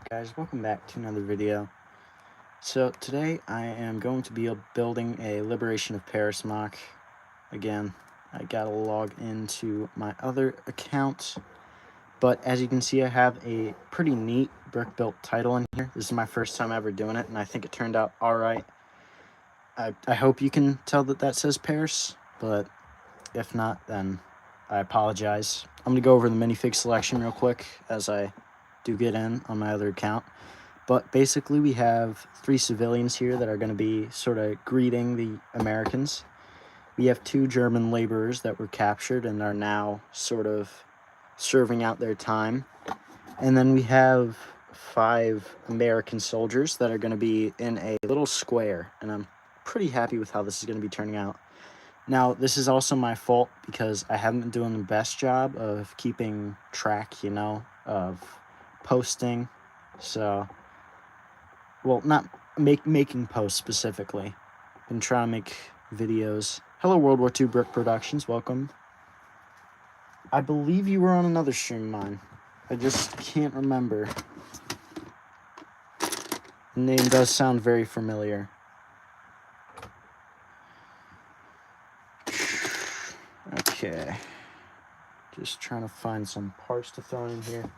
Guys, welcome back to another video. So today I am going to be building a Liberation of Paris mock. Again, I gotta log into my other account, but as you can see I have a pretty neat brick built title in here. This is my first time ever doing it and I think it turned out alright. I hope you can tell that says Paris, but if not, then I apologize. I'm gonna go over the minifig selection real quick as I do get in on my other account. But basically we have 3 civilians here that are going to be sort of greeting the Americans. We have 2 German laborers that were captured and are now sort of serving out their time. And then we have 5 American soldiers that are going to be in a little square. And I'm pretty happy with how this is going to be turning out. Now, this is also my fault because I haven't been doing the best job of keeping track, of posting. So, well, not making posts specifically. Been trying to make videos. Hello, World War II Brick Productions. Welcome. I believe you were on another stream of mine. I just can't remember. The name does sound very familiar. Okay. Just trying to find some parts to throw in here.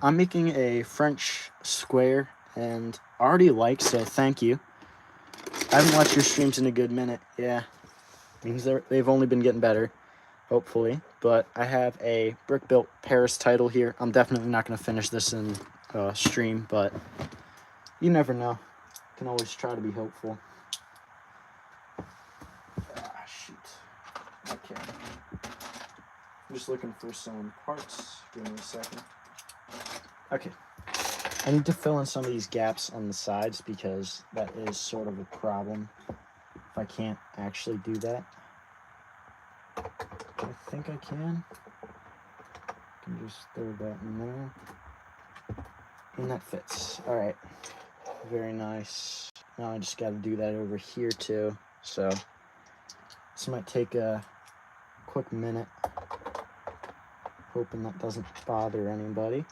I'm making a French square and already liked, so thank you. I haven't watched your streams in a good minute. Yeah, means they've only been getting better, hopefully. But I have a brick built Paris title here. I'm definitely not going to finish this in stream, but you never know. Can always try to be hopeful. Ah, shoot. Okay. I'm just looking for some parts. Give me a second. Okay. I need to fill in some of these gaps on the sides because that is sort of a problem if I can't actually do that. I think I can. I can just throw that in there. And that fits. Alright. Very nice. Now I just got to do that over here too. So this might take a quick minute. Hoping that doesn't bother anybody.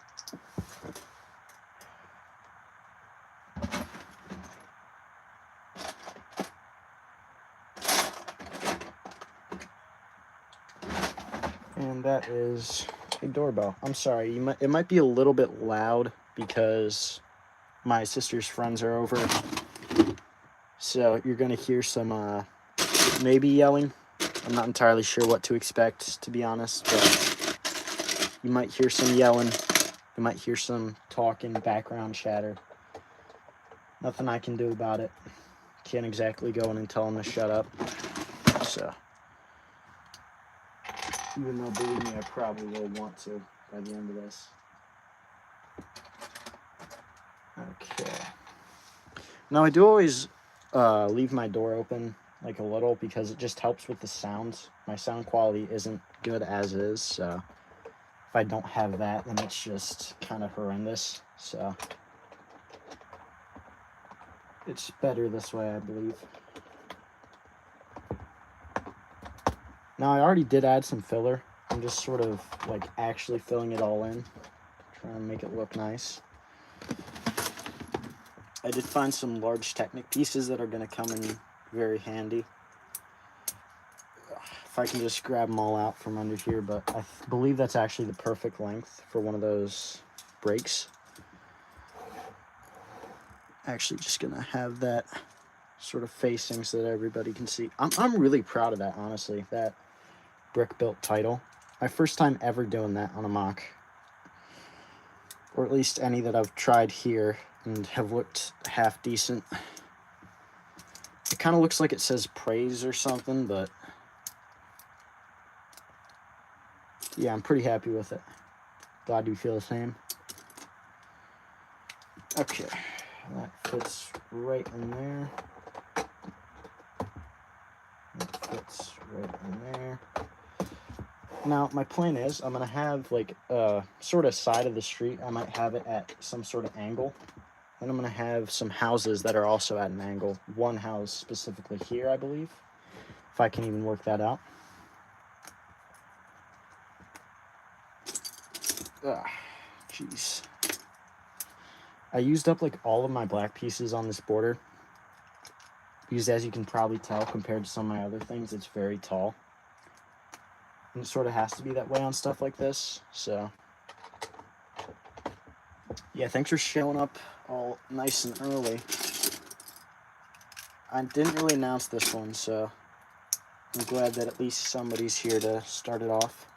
And that is a doorbell. I'm sorry, it might be a little bit loud because my sister's friends are over. So you're going to hear some maybe yelling. I'm not entirely sure what to expect, to be honest, but you might hear some yelling. You might hear some talking, background chatter. Nothing I can do about it. Can't exactly go in and tell them to shut up. So, even though, believe me, I probably will want to by the end of this. Okay. Now, I do always leave my door open, like a little, because it just helps with the sounds. My sound quality isn't good as is, so if I don't have that, then it's just kind of horrendous. So, it's better this way, I believe. Now, I already did add some filler. I'm just sort of, like, actually filling it all in. Trying to make it look nice. I did find some large Technic pieces that are going to come in very handy. If I can just grab them all out from under here, but I believe that's actually the perfect length for one of those breaks. Actually just going to have that sort of facing so that everybody can see. I'm really proud of that, honestly, that brick built title. My first time ever doing that on a mock, or at least any that I've tried here and have looked half decent. It kind of looks like it says praise or something, but yeah, I'm pretty happy with it. Glad you feel the same. Okay, that fits right in there. That fits right in there. Now, my plan is I'm going to have, like, a sort of side of the street. I might have it at some sort of angle. Then I'm going to have some houses that are also at an angle. One house specifically here, I believe, if I can even work that out. Jeez. I used up like all of my black pieces on this border because, as you can probably tell, compared to some of my other things, it's very tall. And it sort of has to be that way on stuff like this. So yeah, thanks for showing up all nice and early. I didn't really announce this one, so I'm glad that at least somebody's here to start it off.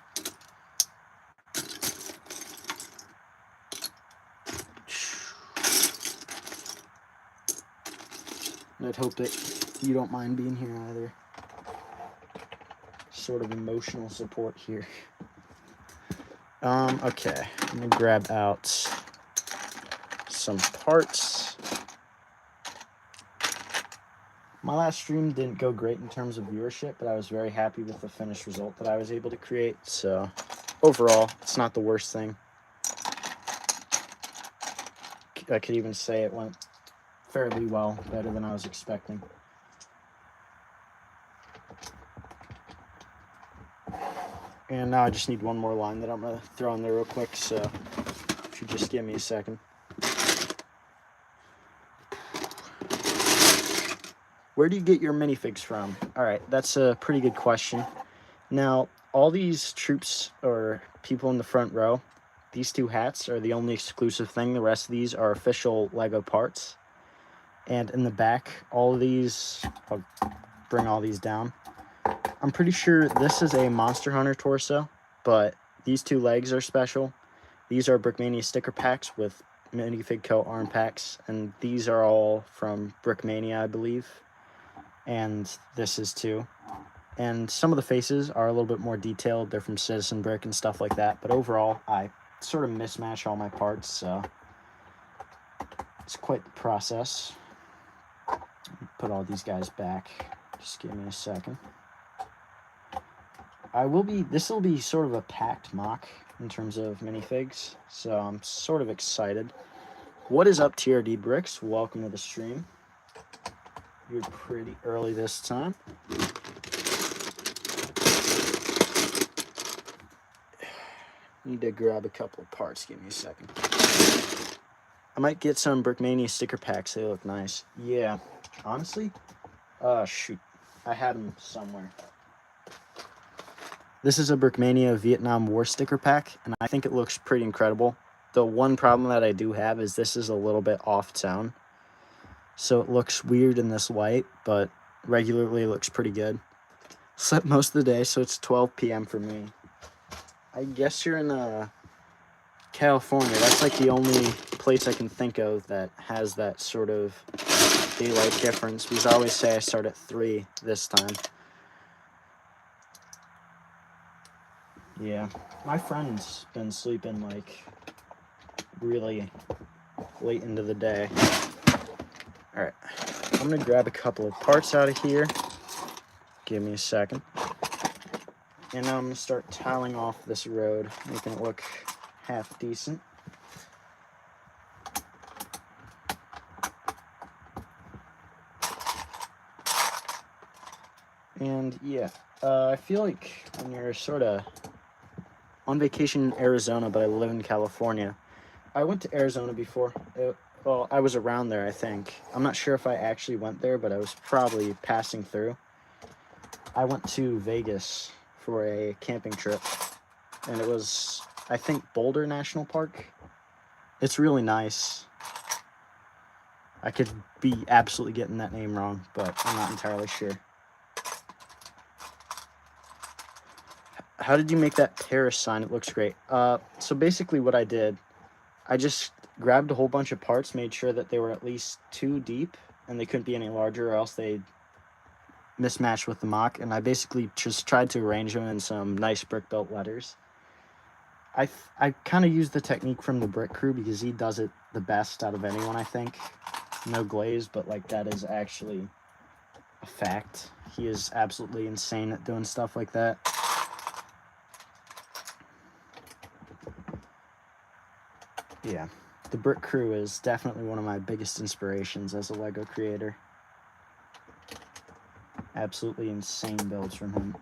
And I'd hope that you don't mind being here either. Sort of emotional support here. Okay, I'm gonna grab out some parts. My last stream didn't go great in terms of viewership, but I was very happy with the finished result that I was able to create. So overall, it's not the worst thing. I could even say it went fairly well, better than I was expecting. And now I just need one more line that I'm going to throw in there real quick, so if you just give me a second. Where do you get your minifigs from? Alright, that's a pretty good question. Now, all these troops or people in the front row, these two hats are the only exclusive thing. The rest of these are official LEGO parts. And in the back, all of these, I'll bring all these down. I'm pretty sure this is a Monster Hunter torso, but these two legs are special. These are Brickmania sticker packs with Minifig Co. arm packs, and these are all from Brickmania, I believe. And this is too. And some of the faces are a little bit more detailed. They're from Citizen Brick and stuff like that. But overall, I sort of mismatch all my parts, so it's quite the process. Put all these guys back. Just give me a second. This will be sort of a packed mock in terms of minifigs, so I'm sort of excited. What is up, TRD Bricks? Welcome to the stream. You're pretty early this time. Need to grab a couple of parts. Give me a second. I might get some Brickmania sticker packs. They look nice. Yeah, honestly, shoot, I had them somewhere. This is a Brickmania Vietnam War sticker pack, and I think it looks pretty incredible. The one problem that I do have is this is a little bit off-tone. So it looks weird in this light, but regularly it looks pretty good. Slept most of the day, so it's 12 p.m. for me. I guess you're in California. That's like the only place I can think of that has that sort of daylight difference, because I always say I start at 3 this time. Yeah, my friend's been sleeping like really late into the day. Alright, I'm gonna grab a couple of parts out of here. Give me a second. And now I'm gonna start tiling off this road, making it look half decent. And yeah, I feel like when you're sort of on vacation in Arizona, but I live in California. I went to Arizona before. Well, I was around there, I think. I'm not sure if I actually went there, but I was probably passing through. I went to Vegas for a camping trip, and it was, I think, Boulder National Park. It's really nice. I could be absolutely getting that name wrong, but I'm not entirely sure. How did you make that Paris sign? It looks great. So basically what I did, I just grabbed a whole bunch of parts, made sure that they were at least 2 deep, and they couldn't be any larger or else they'd mismatch with the mock, and I basically just tried to arrange them in some nice brick-built letters. I kind of used the technique from the Brick Crew because he does it the best out of anyone, I think. No glaze, but like that is actually a fact. He is absolutely insane at doing stuff like that. Yeah, the Brick Crew is definitely one of my biggest inspirations as a LEGO creator. Absolutely insane builds from him.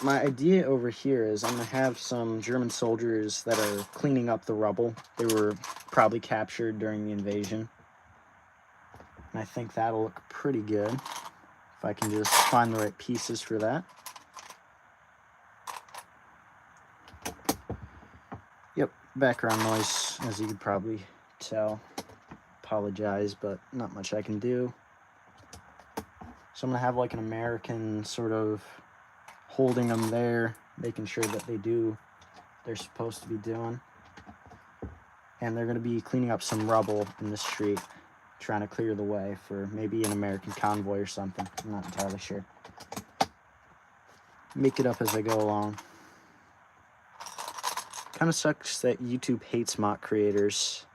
My idea over here is I'm going to have some German soldiers that are cleaning up the rubble. They were probably captured during the invasion. And I think that'll look pretty good if I can just find the right pieces for that. Yep, background noise, as you could probably tell. Apologize, but not much I can do. So I'm gonna have like an American sort of holding them there, making sure that they do what they're supposed to be doing. And they're gonna be cleaning up some rubble in the street, trying to clear the way for maybe an American convoy or something. I'm not entirely sure. Make it up as I go along. Kind of sucks that YouTube hates mock creators.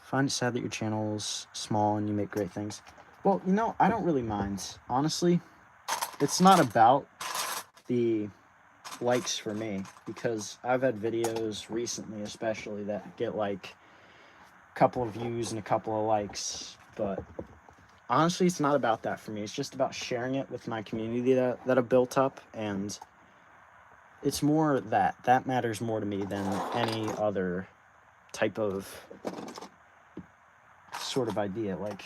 Find it sad that your channel's small and you make great things. Well, you know, I don't really mind. Honestly, it's not about the likes for me, because I've had videos recently especially that get like a couple of views and a couple of likes, but honestly it's not about that for me. It's just about sharing it with my community that I've built up, and it's more that matters more to me than any other type of sort of idea. Like,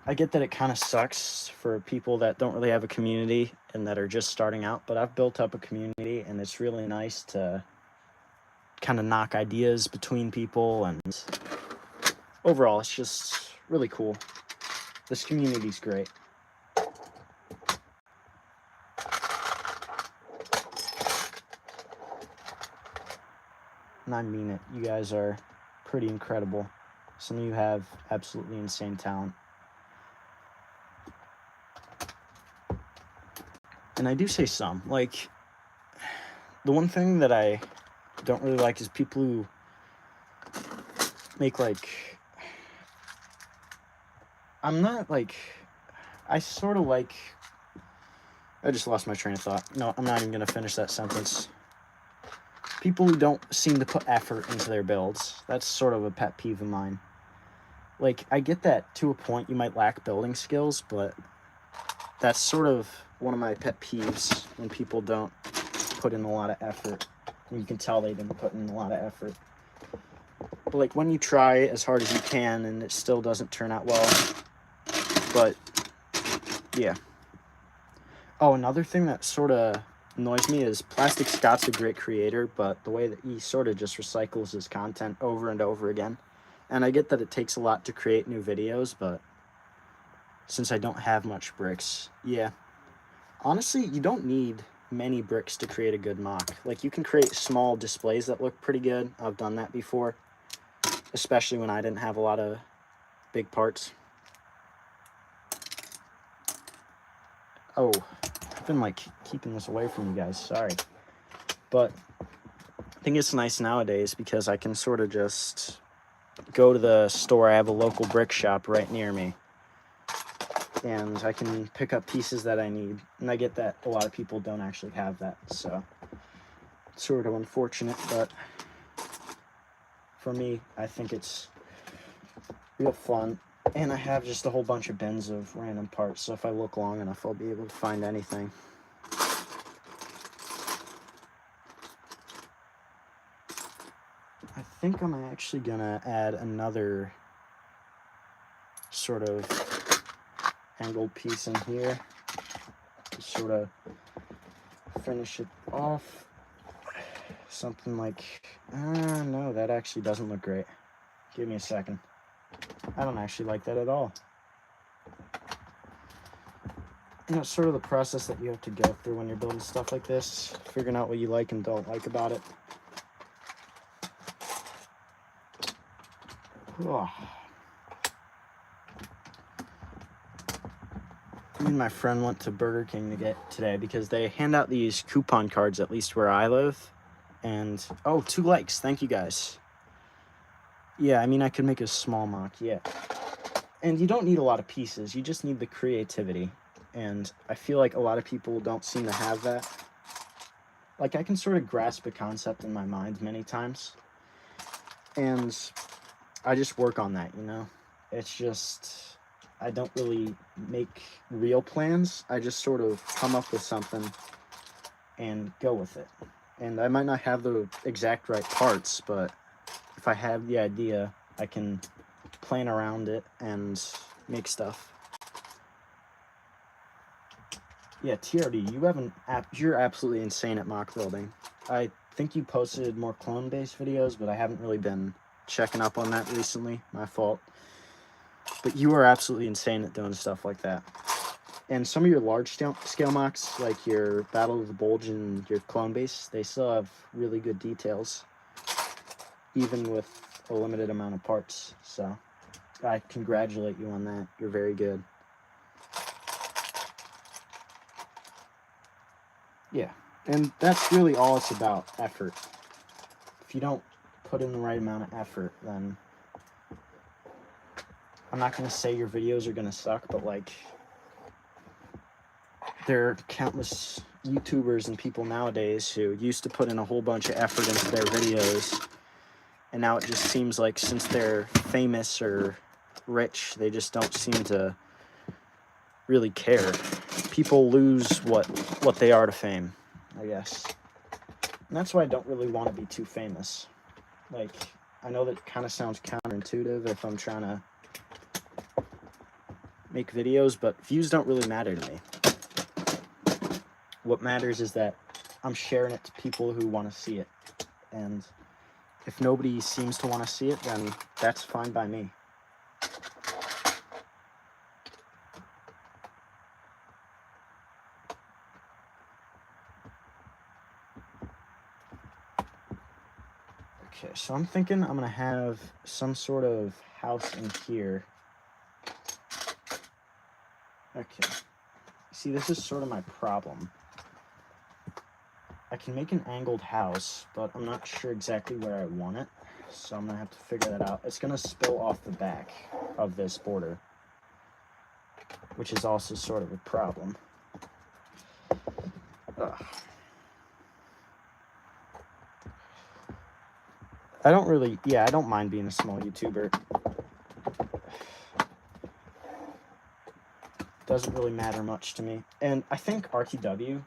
I get that it kind of sucks for people that don't really have a community and that are just starting out, but I've built up a community, and it's really nice to kind of knock ideas between people, and overall it's just really cool. This community's great. And I mean it. You guys are pretty incredible. Some of you have absolutely insane talent. And I do say some. Like, the one thing that I don't really like is people who make, like... I'm not, like... I sort of like... I just lost my train of thought. No, I'm not even going to finish that sentence. People who don't seem to put effort into their builds. That's sort of a pet peeve of mine. Like, I get that to a point you might lack building skills, but that's sort of one of my pet peeves, when people don't put in a lot of effort. And you can tell they didn't put in a lot of effort. But like, when you try as hard as you can and it still doesn't turn out well. But yeah. Oh, another thing that sort of annoys me is Plastic Scott's a great creator, but the way that he sort of just recycles his content over and over again. And I get that it takes a lot to create new videos, but since I don't have much bricks, yeah. Honestly, you don't need many bricks to create a good mock. Like, you can create small displays that look pretty good. I've done that before, especially when I didn't have a lot of big parts. Oh, I've been like keeping this away from you guys, sorry. But I think it's nice nowadays because I can sort of just go to the store. I have a local brick shop right near me, and I can pick up pieces that I need. And I get that a lot of people don't actually have that, so it's sort of unfortunate, but for me, I think it's real fun. And I have just a whole bunch of bins of random parts, so if I look long enough, I'll be able to find anything. I think I'm actually gonna add another sort of angled piece in here to sort of finish it off. Something like, no, that actually doesn't look great. Give me a second. I don't actually like that at all. You know, it's sort of the process that you have to go through when you're building stuff like this, figuring out what you like and don't like about it. Oh. Me and my friend went to Burger King to get today because they hand out these coupon cards, at least where I live. And, oh, 2 likes. Thank you, guys. Yeah, I mean, I could make a small mock, yeah. And you don't need a lot of pieces. You just need the creativity. And I feel like a lot of people don't seem to have that. Like, I can sort of grasp a concept in my mind many times. And I just work on that, you know? It's just, I don't really make real plans. I just sort of come up with something and go with it. And I might not have the exact right parts, but if I have the idea, I can plan around it and make stuff. Yeah, TRD, you're absolutely insane at mock building. I think you posted more clone-based videos, but I haven't really been checking up on that recently. My fault. But you are absolutely insane at doing stuff like that. And some of your large scale mocks, like your Battle of the Bulge and your clone base, they still have really good details, even with a limited amount of parts. So I congratulate you on that. You're very good. Yeah, and that's really all it's about, effort. If you don't put in the right amount of effort, then I'm not going to say your videos are going to suck, but like, there are countless YouTubers and people nowadays who used to put in a whole bunch of effort into their videos, and now it just seems like since they're famous or rich, they just don't seem to really care. People lose what they are to fame, I guess. And that's why I don't really want to be too famous. Like, I know that kind of sounds counterintuitive if I'm trying to make videos, but views don't really matter to me. What matters is that I'm sharing it to people who want to see it. And if nobody seems to want to see it, then that's fine by me. Okay, so I'm thinking I'm going to have some sort of house in here. Okay. See, this is sort of my problem. I can make an angled house, but I'm not sure exactly where I want it. So I'm going to have to figure that out. It's going to spill off the back of this border, which is also sort of a problem. Ugh. I don't mind being a small YouTuber. Doesn't really matter much to me. And I think RTW,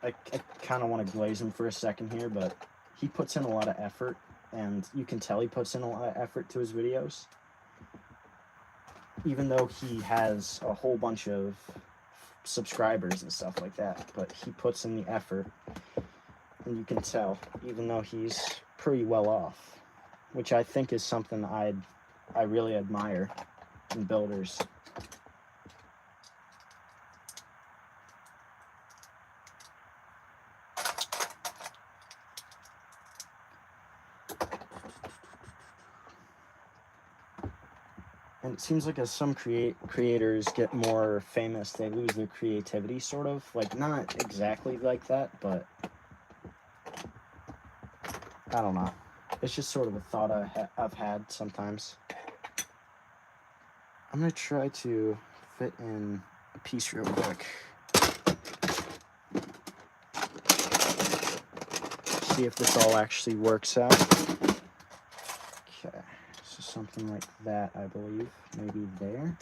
I kind of want to glaze him for a second here, but he puts in a lot of effort, and you can tell he puts in a lot of effort to his videos. Even though he has a whole bunch of subscribers and stuff like that, but he puts in the effort, and you can tell, even though he's pretty well off, which I think is something I really admire in builders. And it seems like as some creators get more famous, they lose their creativity, sort of. Like, not exactly like that, but I don't know. It's just sort of a thought I've had sometimes. I'm going to try to fit in a piece real quick. See if this all actually works out. Okay, so something like that, I believe. Maybe there.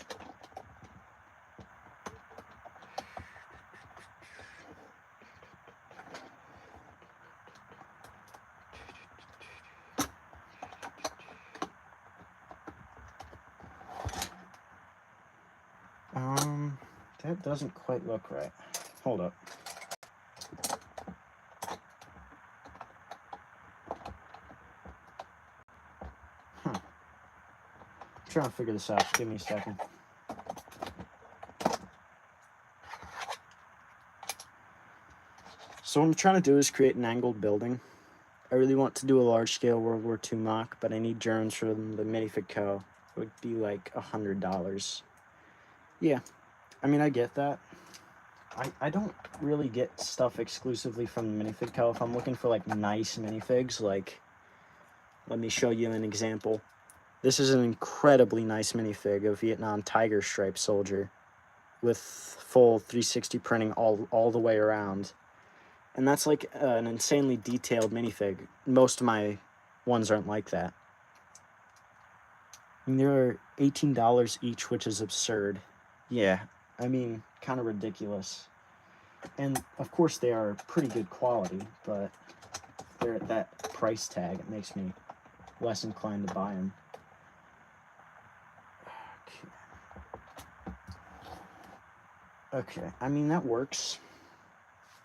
That doesn't quite look right. Hold up. I'm trying to figure this out. Give me a second. So what I'm trying to do is create an angled building. I really want to do a large-scale World War II mock, but I need Germans from the Minifig Co. It would be like $100. Yeah, I mean, I get that. I don't really get stuff exclusively from the Minifig Co. If I'm looking for like nice minifigs, like, let me show you an example. This is an incredibly nice minifig of Vietnam Tiger Stripe Soldier with full 360 printing all the way around. And that's like an insanely detailed minifig. Most of my ones aren't like that. I mean, they're $18 each, which is absurd. Yeah, I mean, kind of ridiculous. And of course they are pretty good quality, but they're at that price tag. It makes me less inclined to buy them. Okay, I mean, that works.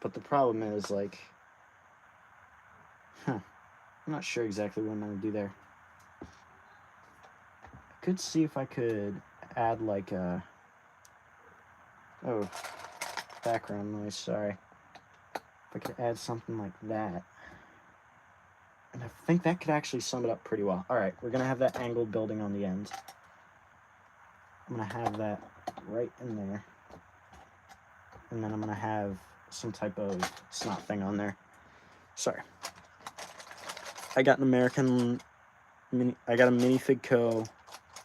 But the problem is, like, I'm not sure exactly what I'm going to do there. I could see if I could add, like, a... Oh, background noise, sorry. If I could add something like that. And I think that could actually sum it up pretty well. Alright, we're going to have that angled building on the end. I'm going to have that right in there. And then I'm going to have some type of snot thing on there. Sorry. I got an American... I got a Minifig Co.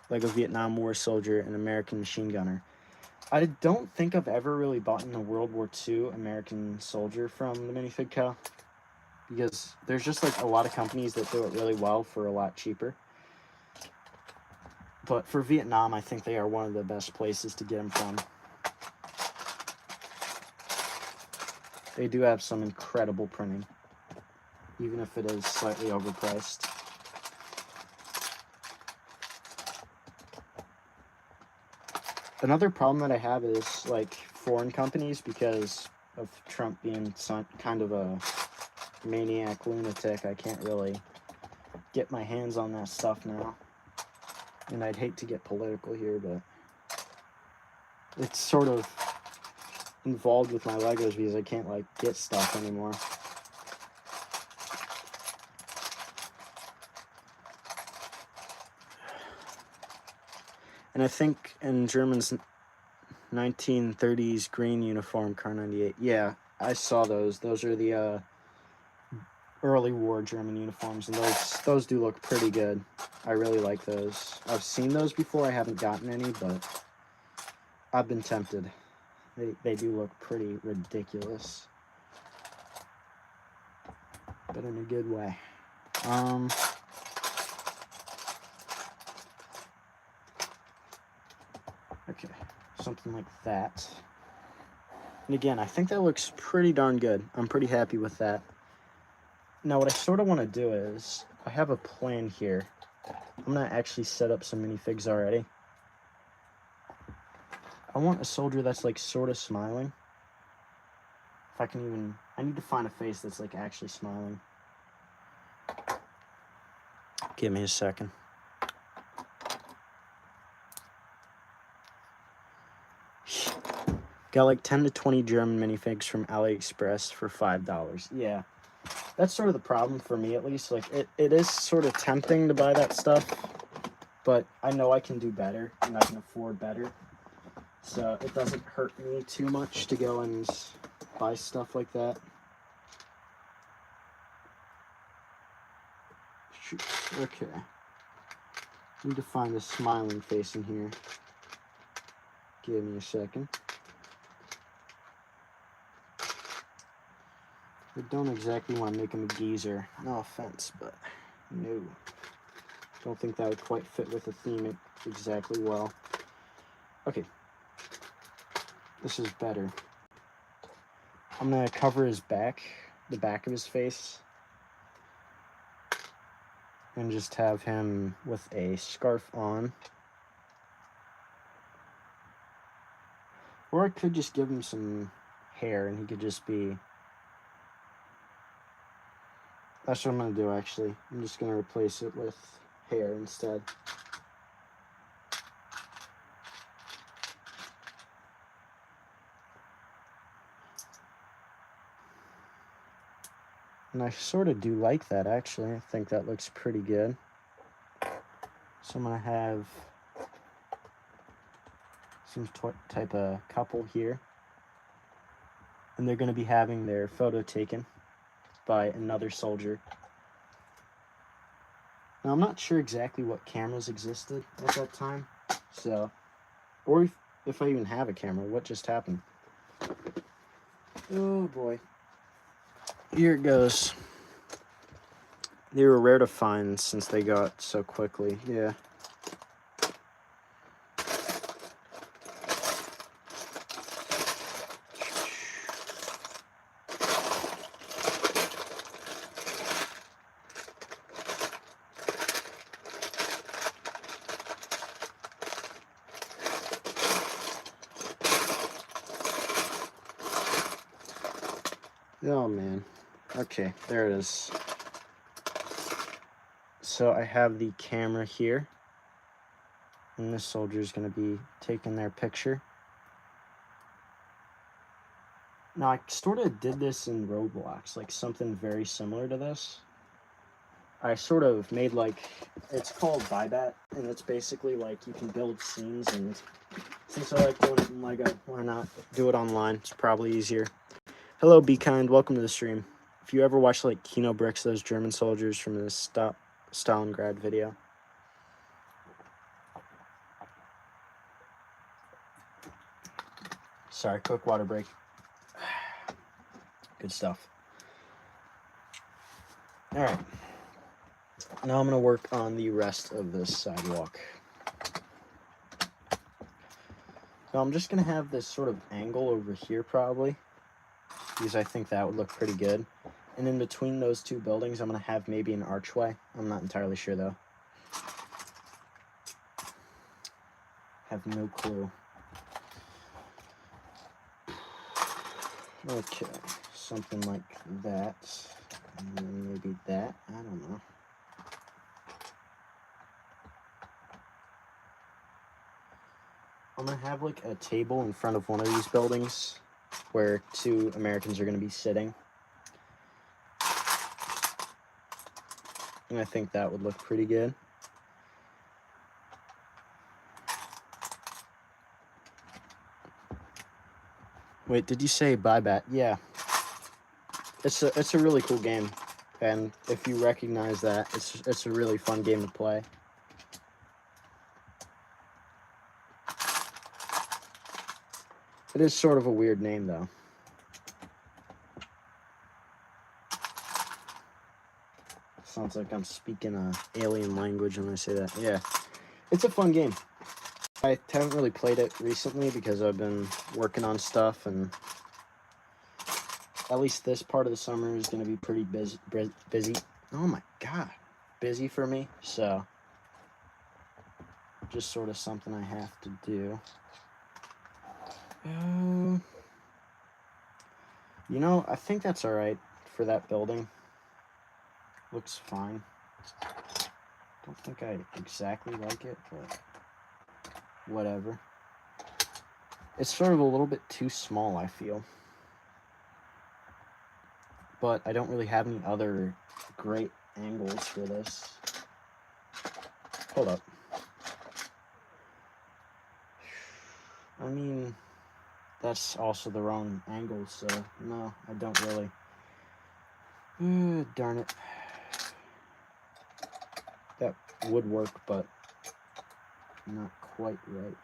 Lego Vietnam War soldier and American machine gunner. I don't think I've ever really bought a World War II American soldier from the Minifig Co. Because there's just like a lot of companies that do it really well for a lot cheaper. But for Vietnam, I think they are one of the best places to get them from. They do have some incredible printing, even if it is slightly overpriced. Another problem that I have is, like, foreign companies, because of Trump being kind of a maniac lunatic. I can't really get my hands on that stuff now. And I'd hate to get political here, but it's sort of involved with my Legos because I can't, like, get stuff anymore. And I think in German's 1930s green uniform, Car 98. Yeah, I saw those. Those are the early war German uniforms, and those do look pretty good. I really like those. I've seen those before. I haven't gotten any, but I've been tempted. They do look pretty ridiculous, but in a good way. Okay, something like that. And again, I think that looks pretty darn good. I'm pretty happy with that. Now, what I sort of want to do is, I have a plan here. I'm going to actually set up some minifigs already. I want a soldier that's, like, sort of smiling. If I can even... I need to find a face that's, like, actually smiling. Give me a second. Got like 10 to 20 German minifigs from AliExpress for $5. Yeah, that's sort of the problem for me, at least. Like, it is sort of tempting to buy that stuff, but I know I can do better and I can afford better. So it doesn't hurt me too much to go and buy stuff like that. Shoot. Okay. Need to find a smiling face in here. Give me a second. I don't exactly want to make him a geezer. No offense, but no. Don't think that would quite fit with the theme exactly well. Okay. This is better. I'm going to cover his back, the back of his face, and just have him with a scarf on. Or I could just give him some hair and he could just be... That's what I'm going to do, actually. I'm just going to replace it with hair instead. And I sort of do like that, actually. I think that looks pretty good. So I'm going to have some type of couple here. And they're going to be having their photo taken by another soldier. Now, I'm not sure exactly what cameras existed at that time, so, or if I even have a camera. What just happened? Oh boy. Here it goes. They were rare to find since they got so quickly. Yeah. Oh man. Okay, there it is. So I have the camera here, and this soldier is going to be taking their picture. Now, I sort of did this in Roblox, like something very similar to this. I sort of made like, it's called Buybat, and it's basically like you can build scenes, and since I like doing it in Lego, why not do it online? It's probably easier. Hello, Be Kind, welcome to the stream. If you ever watched like Naflo Bricks, those German soldiers from the Stalingrad video. Sorry, quick water break. Good stuff. All right. Now I'm going to work on the rest of this sidewalk. Now I'm just going to have this sort of angle over here probably, because I think that would look pretty good. And in between those two buildings, I'm going to have maybe an archway. I'm not entirely sure though. Have no clue. Okay, something like that. And then maybe that. I don't know. I'm going to have like a table in front of one of these buildings where two Americans are going to be sitting. And I think that would look pretty good. Wait, did you say Buybat? Yeah. It's a really cool game. And if you recognize that, it's a really fun game to play. It is sort of a weird name though. Sounds like I'm speaking an alien language when I say that. Yeah. It's a fun game. I haven't really played it recently because I've been working on stuff, and at least this part of the summer is going to be pretty busy. Oh my god. Busy for me. So just sort of something I have to do. You know, I think that's alright for that building. Looks fine. Don't think I exactly like it, but whatever. It's sort of a little bit too small, I feel. But I don't really have any other great angles for this. Hold up. I mean, that's also the wrong angle, so no, I don't really. Darn it. That would work, but not quite right.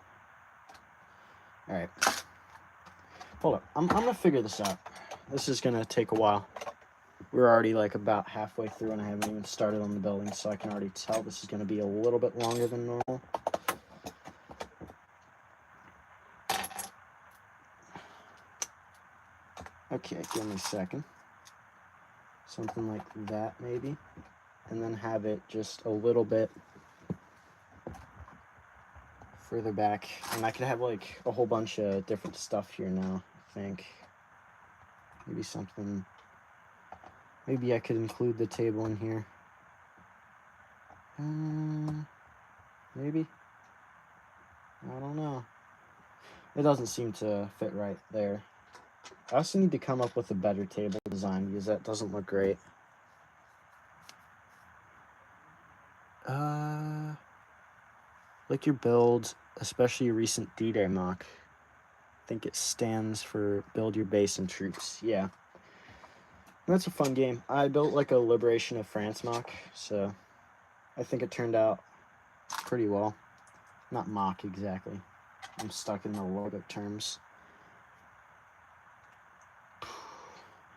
Alright. Hold up. I'm gonna figure this out. This is gonna take a while. We're already like about halfway through and I haven't even started on the building, so I can already tell this is gonna be a little bit longer than normal. Okay, give me a second. Something like that, maybe. And then have it just a little bit further back. And I could have like a whole bunch of different stuff here now, I think. Maybe something... Maybe I could include the table in here. Maybe? I don't know. It doesn't seem to fit right there. I also need to come up with a better table design because that doesn't look great. Like your build, especially your recent D-Day mock. I think it stands for build your base and troops. Yeah. That's a fun game. I built like a Liberation of France mock, so I think it turned out pretty well. Not mock exactly. I'm stuck in the logic terms.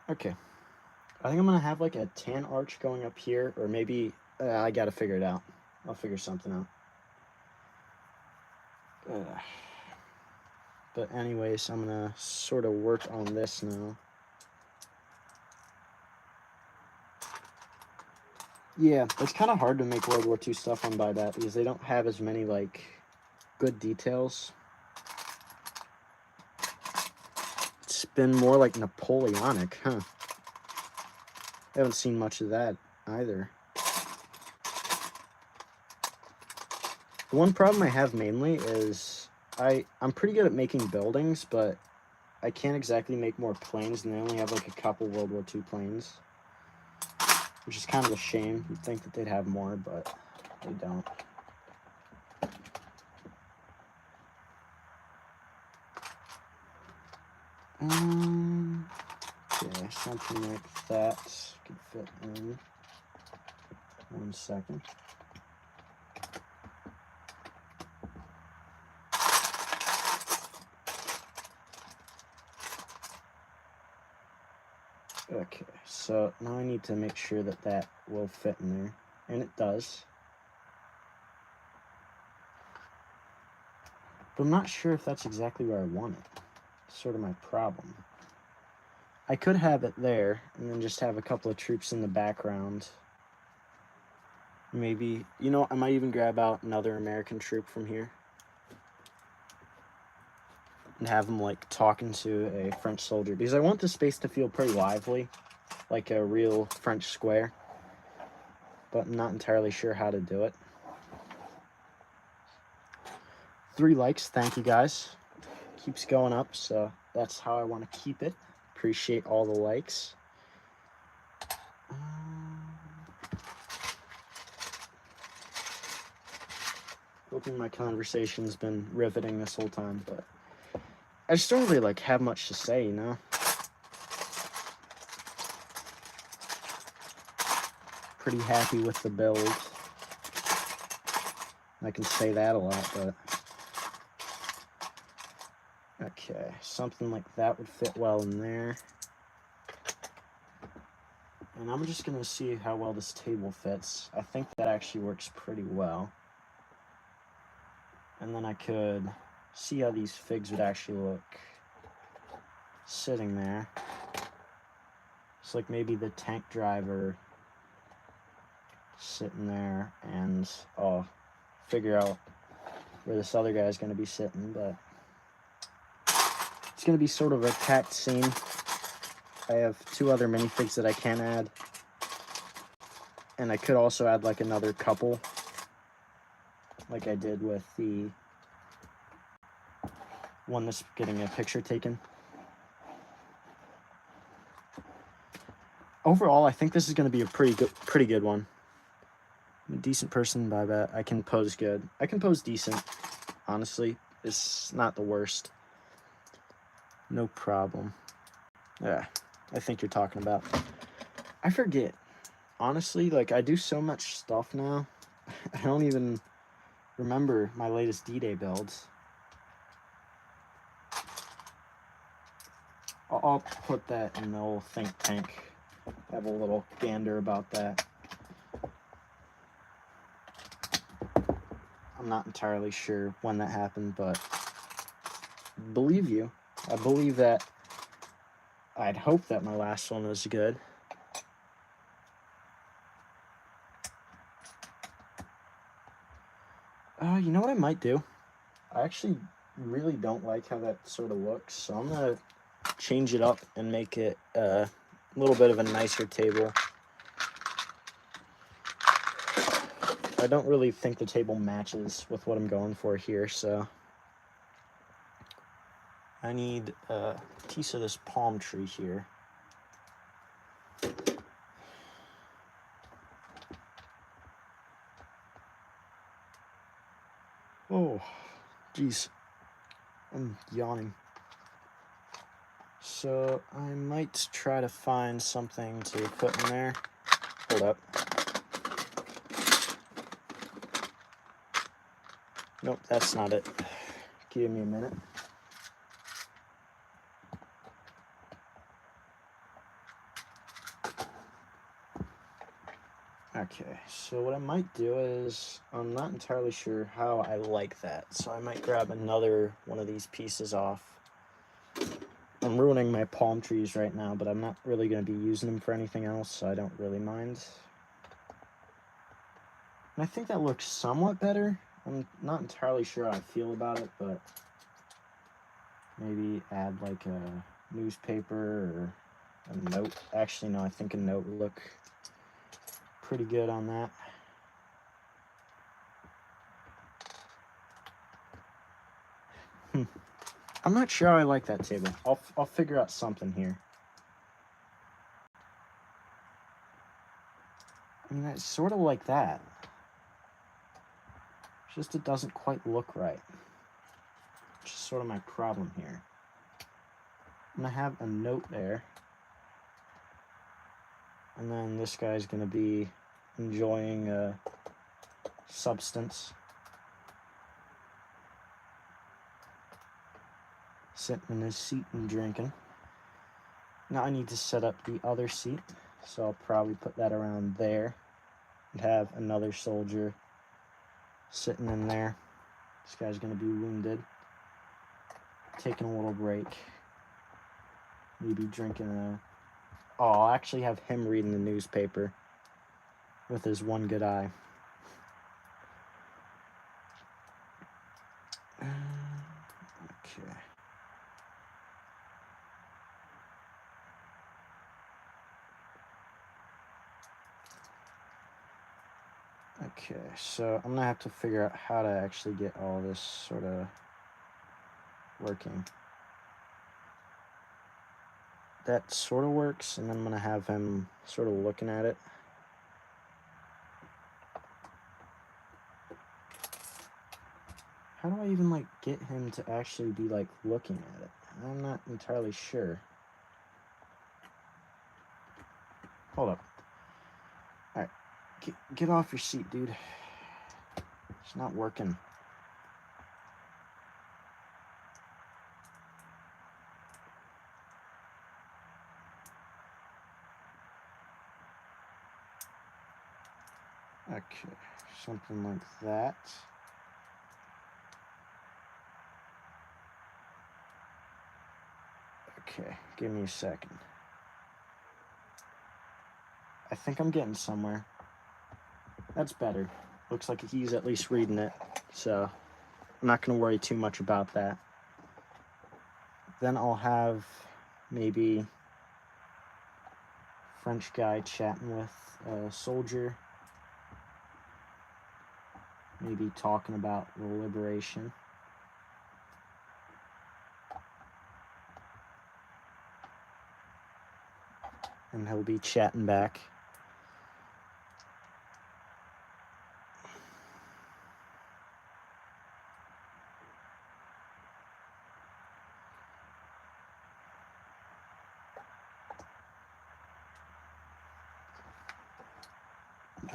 Okay. I think I'm going to have like a tan arch going up here, or maybe I got to figure it out. I'll figure something out. But anyways, I'm going to sort of work on this now. Yeah, it's kind of hard to make World War II stuff on Buybat because they don't have as many, like, good details. It's been more like Napoleonic, huh? I haven't seen much of that either. The one problem I have mainly is I'm pretty good at making buildings, but I can't exactly make more planes, and they only have like a couple World War II planes, which is kind of a shame. You'd think that they'd have more, but they don't. Okay, something like that could fit in. 1 second. Okay, so now I need to make sure that that will fit in there, and it does. But I'm not sure if that's exactly where I want it. It's sort of my problem. I could have it there, and then just have a couple of troops in the background. Maybe, you know, I might even grab out another American troop from here. And have them, like, talking to a French soldier. Because I want the space to feel pretty lively, like a real French square. But I'm not entirely sure how to do it. 3 likes, thank you guys. Keeps going up, so that's how I want to keep it. Appreciate all the likes. Hoping my conversation's been riveting this whole time, but I just don't really like have much to say, you know? Pretty happy with the build. I can say that a lot, but okay, something like that would fit well in there. And I'm just gonna see how well this table fits. I think that actually works pretty well. And then I could see how these figs would actually look sitting there. It's like maybe the tank driver sitting there, and I'll figure out where this other guy's gonna be sitting, but it's gonna be sort of a packed scene. I have 2 other minifigs that I can add, and I could also add like another couple, like I did with the one that's getting a picture taken. Overall, I think this is going to be a pretty good one. I'm a decent person by that. I can pose good. I can pose decent, honestly. It's not the worst. No problem. Yeah, I think you're talking about. I forget. Honestly, like, I do so much stuff now. I don't even remember my latest D-Day builds. I'll put that in the old think tank. Have a little gander about that. I'm not entirely sure when that happened, but believe you. I believe that. I'd hope that my last one was good. You know what I might do? I actually really don't like how that sort of looks, so I'm gonna change it up and make it a little bit of a nicer table. I don't really think the table matches with what I'm going for here, so I need a piece of this palm tree here. Oh, geez, I'm yawning. So I might try to find something to put in there. Hold up. Nope, that's not it. Give me a minute. Okay, so what I might do is, I'm not entirely sure how I like that, so I might grab another one of these pieces off. I'm ruining my palm trees right now, but I'm not really going to be using them for anything else, so I don't really mind. And I think that looks somewhat better. I'm not entirely sure how I feel about it, but maybe add like a newspaper or a note. Actually, no, I think a note would look pretty good on that. I'm not sure how I like that table. I'll figure out something here. I mean, it's sort of like that. It's just it doesn't quite look right. Which is sort of my problem here. I'm gonna have a note there. And then this guy's gonna be enjoying a substance. Sitting in his seat and drinking. Now I need to set up the other seat, so I'll probably put that around there and have another soldier sitting in there. This guy's gonna be wounded, taking a little break, maybe drinking a... Oh, I'll actually have him reading the newspaper with his one good eye. Okay. Okay, so I'm gonna have to figure out how to actually get all this sort of working. That sort of works, and then I'm gonna have him sort of looking at it. How do I even like get him to actually be like looking at it? I'm not entirely sure. Hold up. Alright, get off your seat, dude. It's not working. Okay, something like that. Okay, give me a second. I think I'm getting somewhere. That's better. Looks like he's at least reading it, so I'm not going to worry too much about that. Then I'll have maybe French guy chatting with a soldier, maybe talking about the liberation. And he'll be chatting back.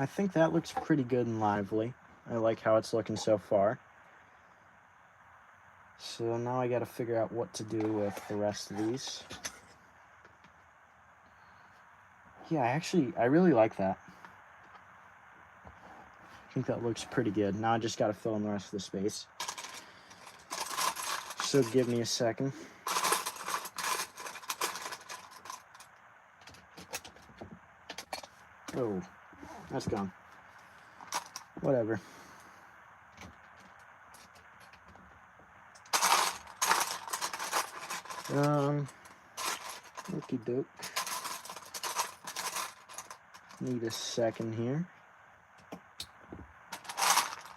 I think that looks pretty good and lively. I like how it's looking so far. So now I gotta figure out what to do with the rest of these. Yeah, I really like that. I think that looks pretty good. Now I just gotta fill in the rest of the space. So give me a second. Oh, that's gone. Whatever. Okie doke. Need a second here.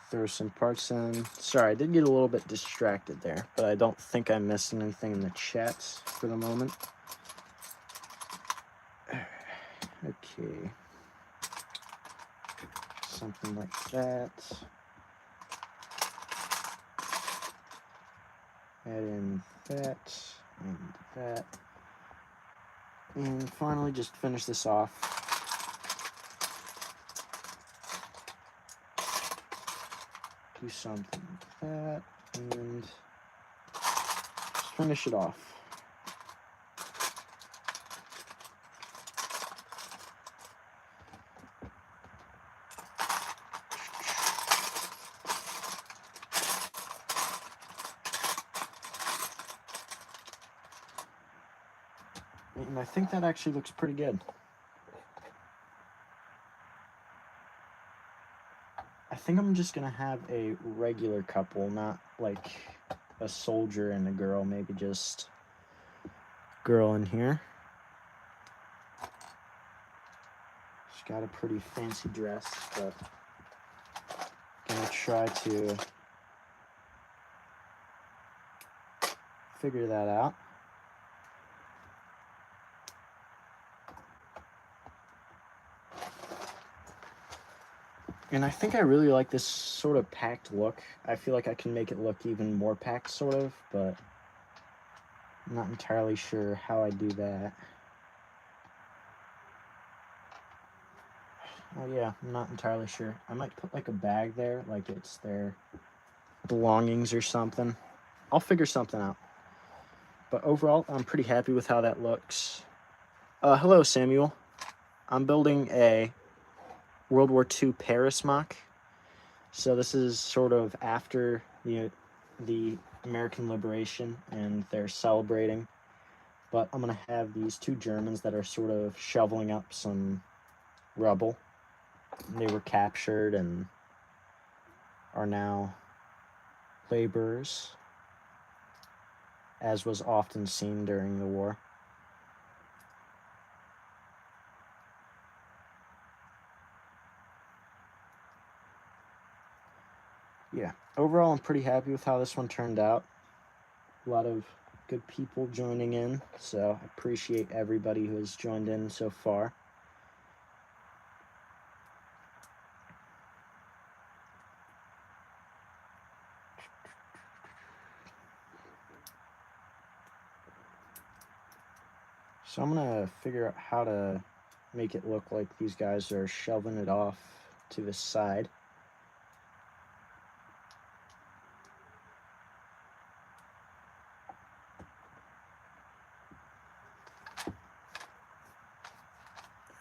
Throw some parts in. Sorry, I did get a little bit distracted there, but I don't think I missed anything in the chats for the moment. Okay. Something like that. Add in that and that. And finally, just finish this off. Do something like that, and just finish it off. And I think that actually looks pretty good. I think I'm just gonna have a regular couple, not like a soldier and a girl, maybe just girl in here. She's got a pretty fancy dress, but gonna try to figure that out. And I think I really like this sort of packed look. I feel like I can make it look even more packed, sort of, but I'm not entirely sure how I do that. Oh yeah, I'm not entirely sure. I might put like a bag there, like it's their belongings or something. I'll figure something out. But overall, I'm pretty happy with how that looks. Hello, Samuel. I'm building a World War II Paris mock. So this is sort of after the American liberation, and they're celebrating. But I'm going to have these two Germans that are sort of shoveling up some rubble. They were captured and are now laborers, as was often seen during the war. Yeah, overall I'm pretty happy with how this one turned out. A lot of good people joining in, so I appreciate everybody who has joined in so far. So I'm gonna figure out how to make it look like these guys are shoving it off to the side.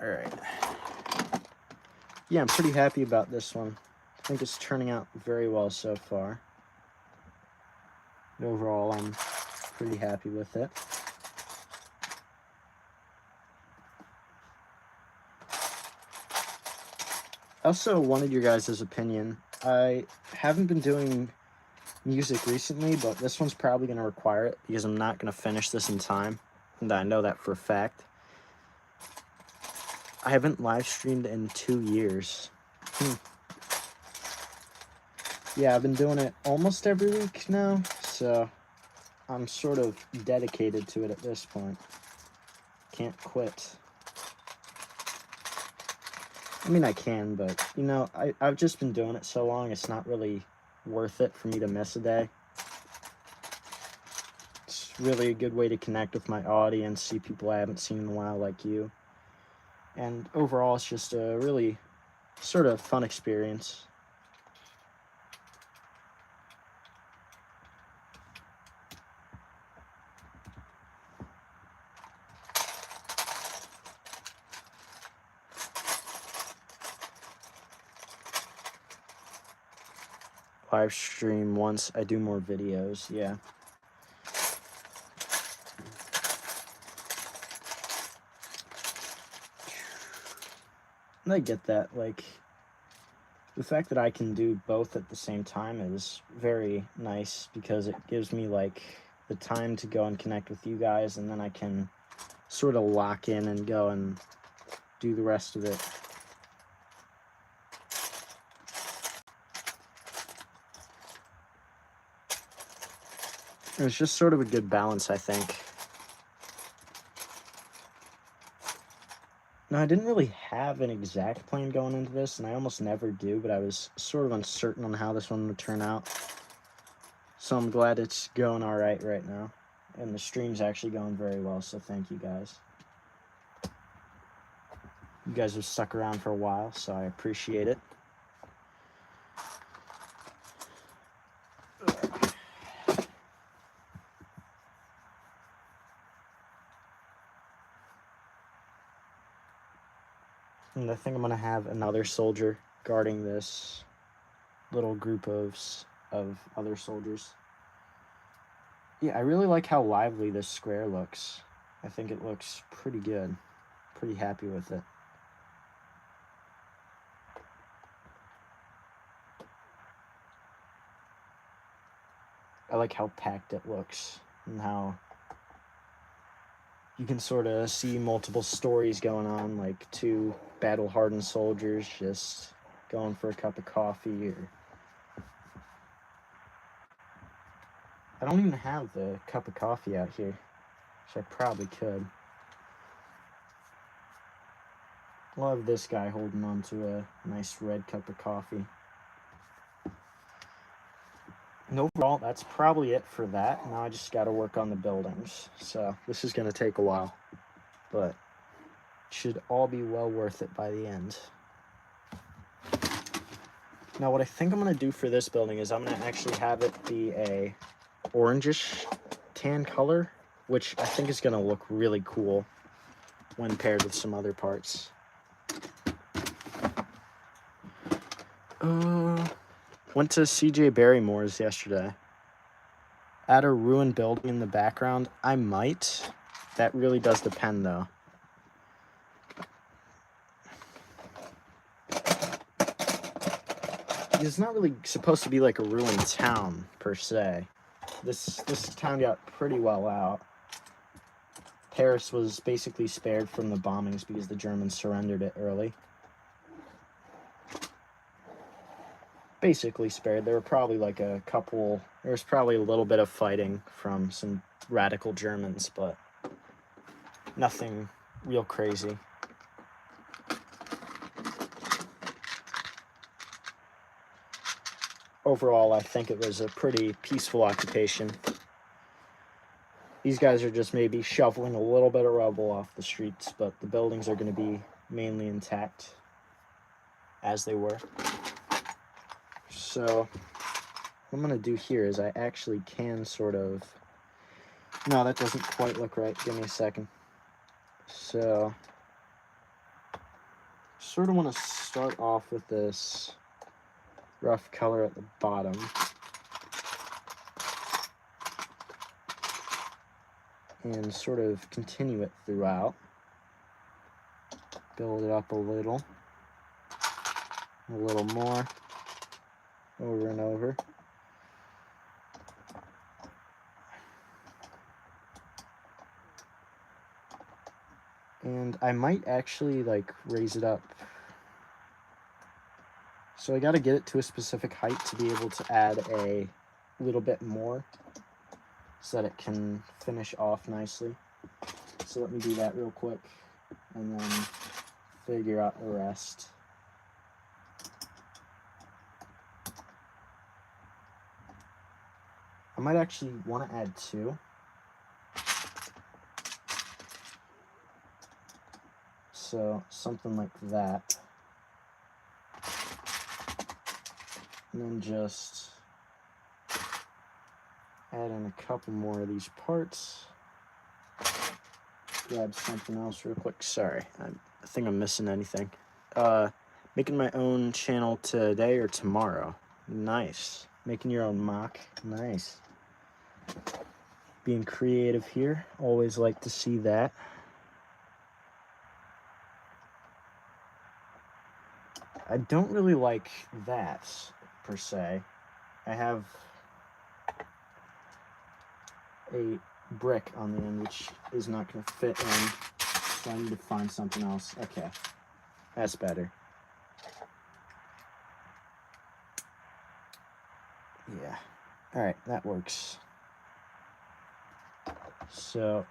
All right. Yeah, I'm pretty happy about this one. I think it's turning out very well so far. Overall, I'm pretty happy with it. I also wanted your guys' opinion. I haven't been doing music recently, but this one's probably going to require it because I'm not going to finish this in time, and I know that for a fact. I haven't live streamed in 2 years. Yeah, I've been doing it almost every week now, so I'm sort of dedicated to it at this point. Can't quit. I mean, I can, but, you know, I've just been doing it so long, it's not really worth it for me to miss a day. It's really a good way to connect with my audience, see people I haven't seen in a while like you. And overall, it's just a really sort of fun experience. Live stream once I do more videos, yeah. And I get that, like, the fact that I can do both at the same time is very nice because it gives me, like, the time to go and connect with you guys, and then I can sort of lock in and go and do the rest of it. It's just sort of a good balance, I think. Now, I didn't really have an exact plan going into this, and I almost never do, but I was sort of uncertain on how this one would turn out. So I'm glad it's going all right now. And the stream's actually going very well, so thank you guys. You guys have stuck around for a while, so I appreciate it. And I think I'm going to have another soldier guarding this little group of other soldiers. Yeah, I really like how lively this square looks. I think it looks pretty good. Pretty happy with it. I like how packed it looks and how you can sort of see multiple stories going on, like two battle-hardened soldiers just going for a cup of coffee. Or I don't even have the cup of coffee out here, which I probably could. I'll have this guy holding on to a nice red cup of coffee. And overall, that's probably it for that. Now I just got to work on the buildings. So this is going to take a while, but it should all be well worth it by the end. Now what I think I'm going to do for this building is I'm going to actually have it be a orangish tan color, which I think is going to look really cool when paired with some other parts. Went to CJ Barrymore's yesterday. Add a ruined building in the background? I might. That really does depend, though. It's not really supposed to be like a ruined town, per se. This town got pretty well out. Paris was basically spared from the bombings because the Germans surrendered it early. Basically spared. There were probably like there was probably a little bit of fighting from some radical Germans, but nothing real crazy. Overall, I think it was a pretty peaceful occupation. These guys are just maybe shoveling a little bit of rubble off the streets, but the buildings are going to be mainly intact as they were. So what I'm going to do here is I actually can sort of... No, that doesn't quite look right. Give me a second. So sort of want to start off with this rough color at the bottom. And sort of continue it throughout. Build it up a little more, over and over. And I might actually like raise it up. So I got to get it to a specific height to be able to add a little bit more so that it can finish off nicely. So let me do that real quick and then figure out the rest. I might actually want to add 2. So something like that. And then just add in a couple more of these parts. Grab something else real quick. Sorry, I think I'm missing anything. Making my own channel today or tomorrow. Nice. Making your own mock. Nice. Being creative here. Always like to see that. I don't really like that, per se. I have a brick on the end, which is not going to fit in, so I need to find something else. Okay, that's better. Yeah, alright, that works. So,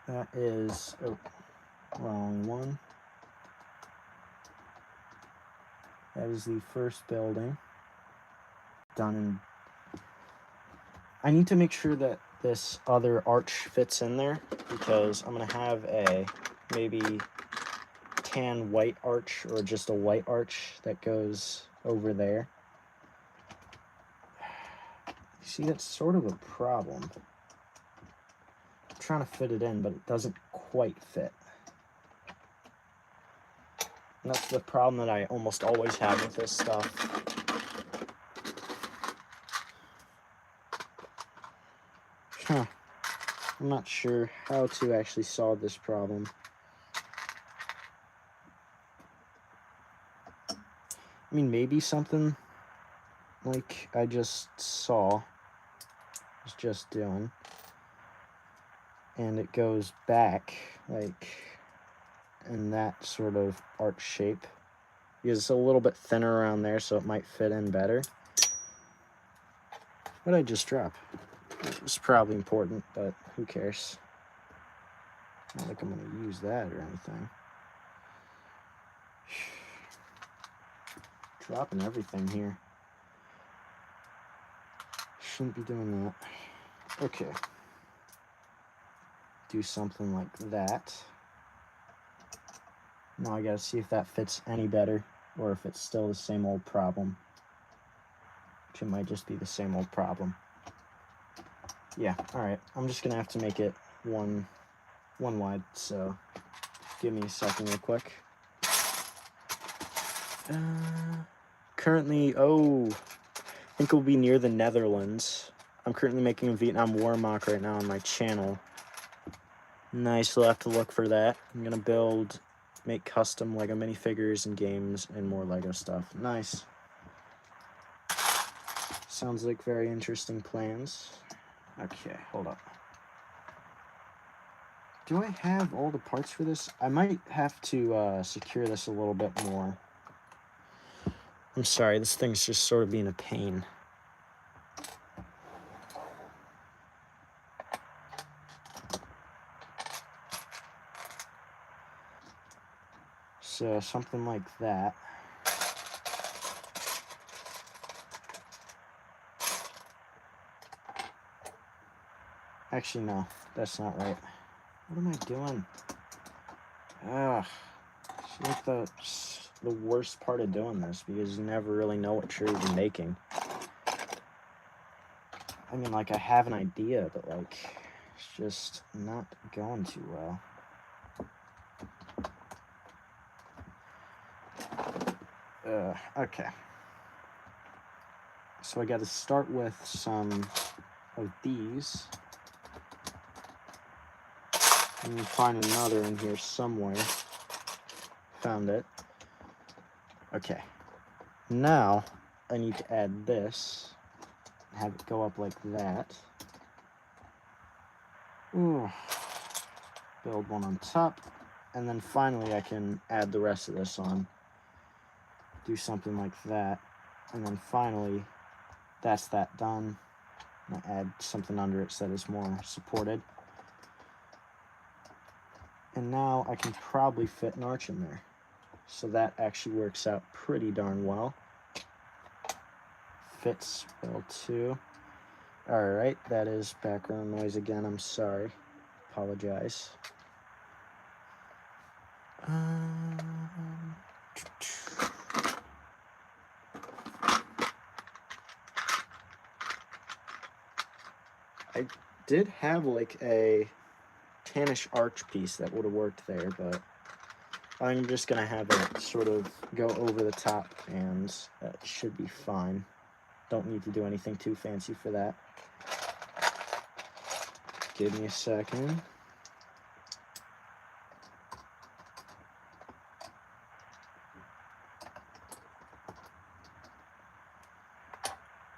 that is, oh, wrong one. That is the first building. Done in... I need to make sure that this other arch fits in there, because I'm going to have a maybe tan white arch or just a white arch that goes over there. You see, that's sort of a problem. I'm trying to fit it in, but it doesn't quite fit. And that's the problem that I almost always have with this stuff. Huh. I'm not sure how to actually solve this problem. I mean, maybe something like I just saw, was just doing. and it goes back like in that sort of arc shape. Because it's a little bit thinner around there, so it might fit in better. What did I just drop? It was probably important, but who cares? Not like I'm gonna use that or anything. Dropping everything here. Shouldn't be doing that. Okay. Do something like that. Now I gotta see if that fits any better, or if it's still the same old problem. Which it might just be the same old problem. Yeah, alright. I'm just gonna have to make it one wide, so give me a second real quick. Currently, I think we'll be near the Netherlands. I'm currently making a Vietnam War mock right now on my channel. Nice, we'll have to look for that. I'm gonna make custom Lego minifigures and games and more Lego stuff. Nice. Sounds like very interesting plans. Okay, hold up. Do I have all the parts for this? I might have to secure this a little bit more. I'm sorry, this thing's just sort of being a pain. So something like that. Actually, no, that's not right. What am I doing? Ugh. It's like the worst part of doing this, because you never really know what you're even making. I mean, like, I have an idea, but, like, it's just not going too well. Okay. So I got to start with some of these. And then find another in here somewhere. Found it. Okay. Now, I need to add this. Have it go up like that. Ooh. Build one on top. And then finally I can add the rest of this on. Do something like that. And then finally, that's that done. I add something under it so that it's more supported. And now I can probably fit an arch in there. So that actually works out pretty darn well. Fits well too. Alright, that is background noise again, I'm sorry. Apologize. I did have like a tannish arch piece that would have worked there, but I'm just gonna have it sort of go over the top, and that should be fine. Don't need to do anything too fancy for that. Give me a second.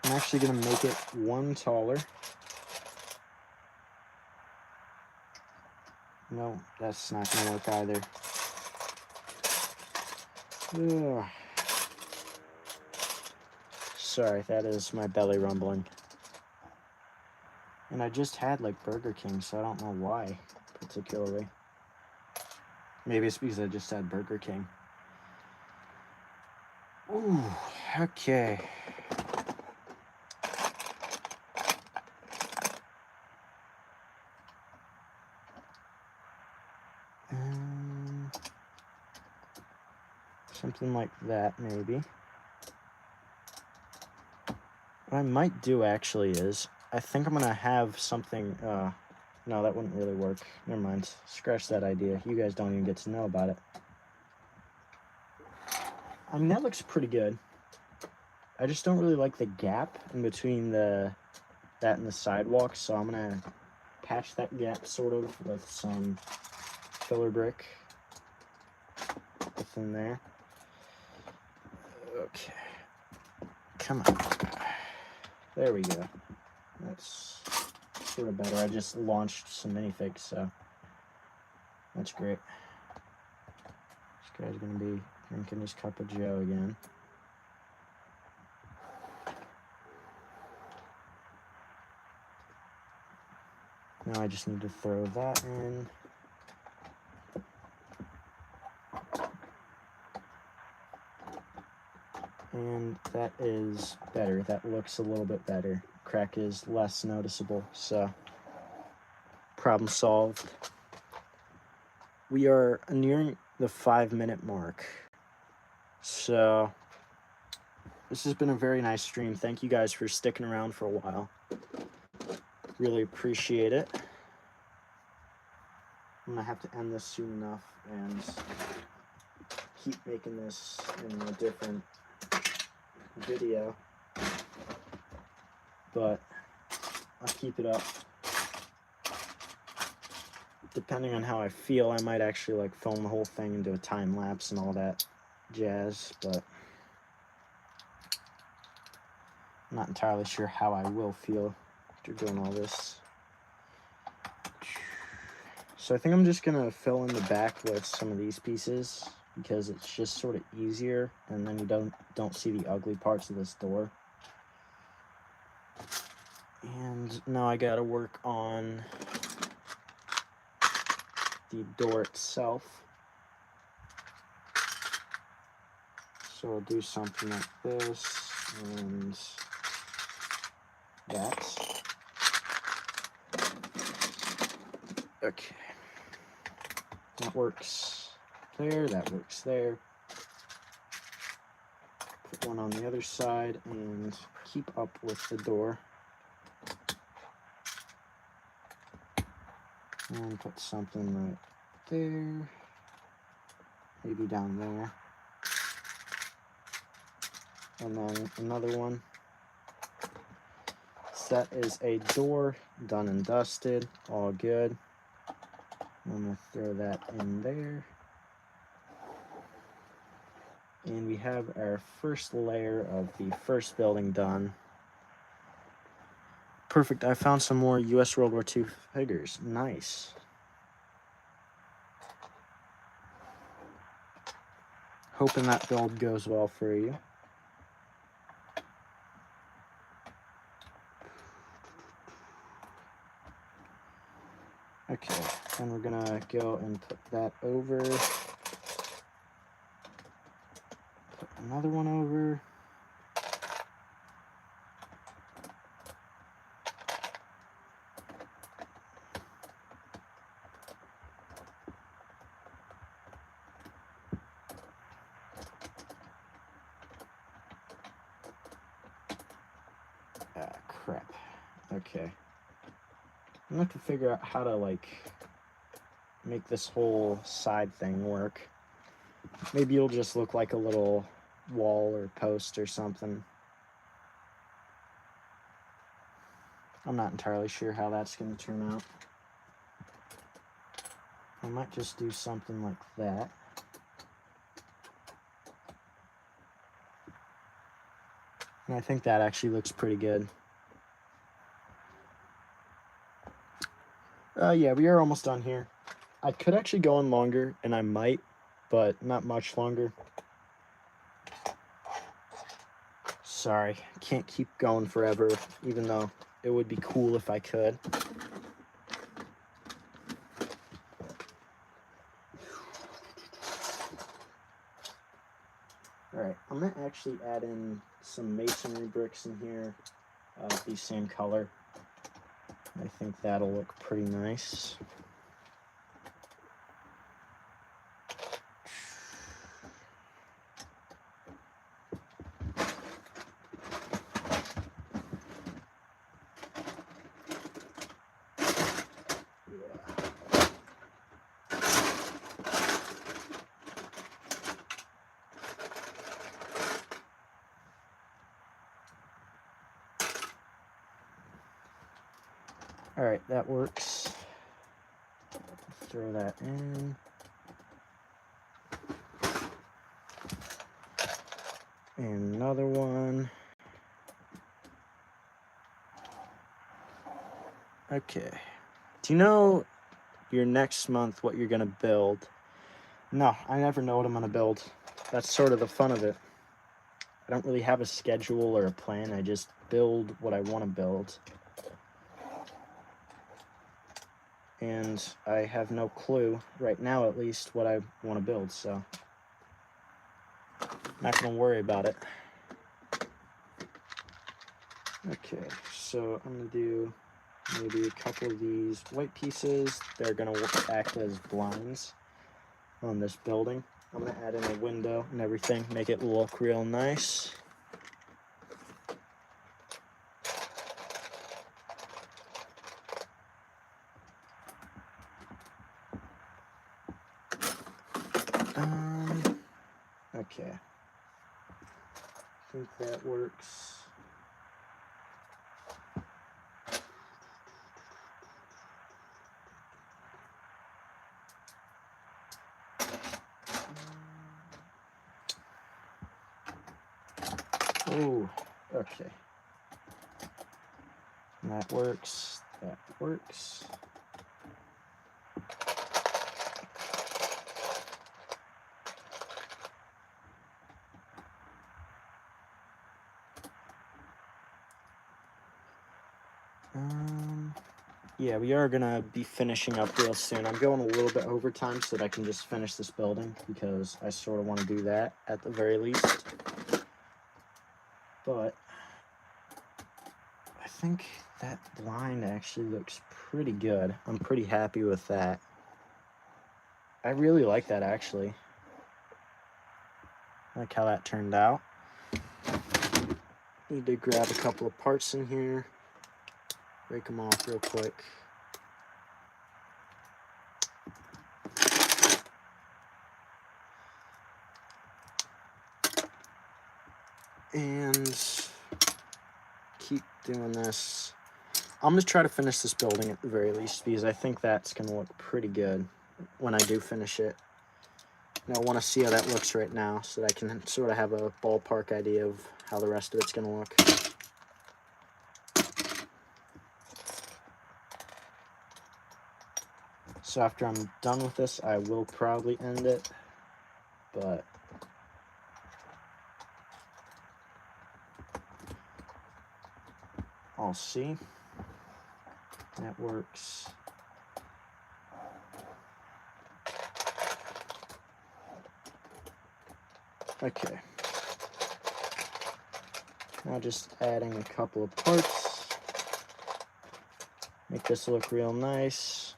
I'm actually gonna make it one taller. No, that's not gonna work either. Ugh. Sorry, that is my belly rumbling. And I just had like Burger King, so I don't know why particularly. Maybe it's because I just had Burger King. Ooh, okay. Something like that, maybe. What I might do actually is, I think I'm gonna have something, no, that wouldn't really work. Never mind, scratch that idea. You guys don't even get to know about it. I mean, that looks pretty good. I just don't really like the gap in between that and the sidewalk, so I'm gonna patch that gap sort of with some filler brick within there. Okay. Come on. There we go. That's sort of better. I just launched some minifigs, so that's great. This guy's gonna be drinking his cup of joe again. Now I just need to throw that in. And that is better. That looks a little bit better. Crack is less noticeable, so problem solved. We are nearing the 5-minute mark. So this has been a very nice stream. Thank you guys for sticking around for a while. Really appreciate it. I'm gonna have to end this soon enough and keep making this in a different video, but I'll keep it up. Depending on how I feel, I might actually like film the whole thing and do a time lapse and all that jazz, but I'm not entirely sure how I will feel after doing all this. So I think I'm just gonna fill in the back with some of these pieces because it's just sort of easier, and then you don't see the ugly parts of this door. And now I gotta work on the door itself. So I'll do something like this and that. Okay. That works there, that works there. Put one on the other side and keep up with the door. And put something right there, maybe down there. And then another one. So that is a door, done and dusted, all good. I'm gonna throw that in there. And we have our first layer of the first building done. Perfect, I found some more US World War II figures, nice. Hoping that build goes well for you. Okay, and we're gonna go and put that over. Put another one over. Ah, crap. Okay. I'm gonna have to figure out how to, like, make this whole side thing work. Maybe it'll just look like a little wall or post or something. I'm not entirely sure how that's gonna turn out. I might just do something like that. And I think that actually looks pretty good. Yeah, we are almost done here. I could actually go on longer, and I might, but not much longer. Sorry, can't keep going forever, even though it would be cool if I could. Alright, I'm going to actually add in some masonry bricks in here of the same color. I think that'll look pretty nice. Alright, that works. Throw that in. And another one. Okay. Do you know your next month what you're gonna build? No, I never know what I'm gonna build. That's sort of the fun of it. I don't really have a schedule or a plan. I just build what I want to build. And I have no clue, right now at least, what I want to build, so I'm not gonna worry about it. Okay, so I'm gonna do maybe a couple of these white pieces. They're gonna act as blinds on this building. I'm gonna add in a window and everything, make it look real nice. Okay. I think that works. Oh, okay. That works. That works. Yeah, we are gonna be finishing up real soon. I'm going a little bit overtime so that I can just finish this building because I sort of want to do that at the very least. But I think that blind actually looks pretty good. I'm pretty happy with that. I really like that actually. I like how that turned out. Need to grab a couple of parts in here. Break them off real quick. And keep doing this. I'm gonna try to finish this building at the very least because I think that's gonna look pretty good when I do finish it. And I want to see how that looks right now so that I can sort of have a ballpark idea of how the rest of it's gonna look. So after I'm done with this, I will probably end it, but I'll see. That works. Okay. Now just adding a couple of parts. Make this look real nice.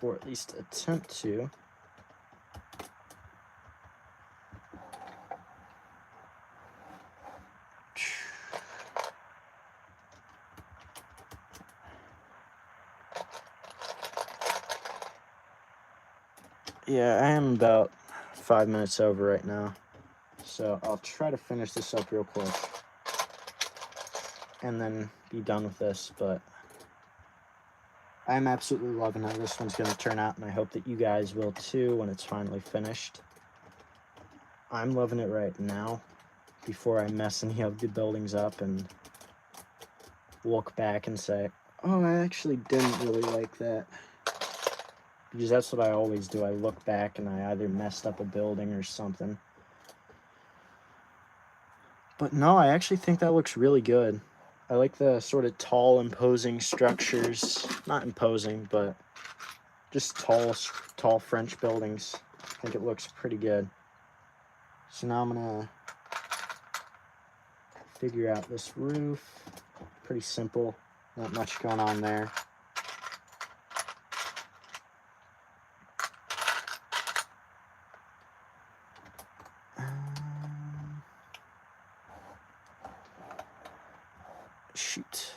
Or at least attempt to. Yeah, I am about 5 minutes over right now. So I'll try to finish this up real quick. And then be done with this, but I'm absolutely loving how this one's going to turn out, and I hope that you guys will too when it's finally finished. I'm loving it right now before I mess any of the buildings up and look back and say, oh, I actually didn't really like that. Because that's what I always do. I look back and I either messed up a building or something. But no, I actually think that looks really good. I like the sort of tall, imposing structures. Not imposing, but just tall French buildings. I think it looks pretty good. So now I'm gonna figure out this roof. Pretty simple, not much going on there. Shoot.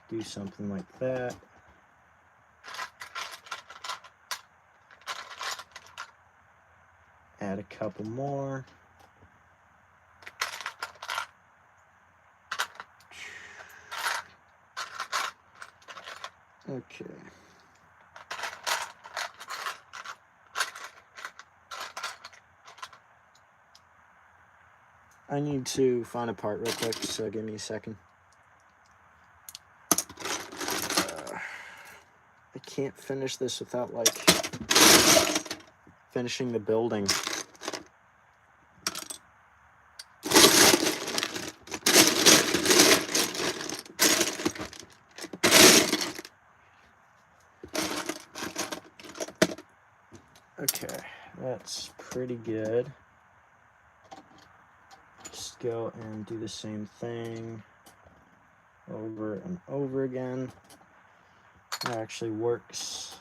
Do something like that. Add a couple more. Okay. I need to find a part real quick, so give me a second. I can't finish this without, like, finishing the building. Okay, that's pretty good. Just go and do the same thing over and over again. That actually works.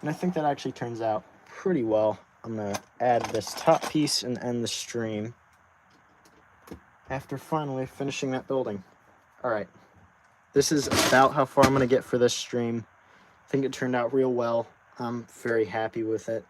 And I think that actually turns out pretty well. I'm gonna add this top piece and end the stream after finally finishing that building. All right, this is about how far I'm gonna get for this stream. I think it turned out real well. I'm very happy with it.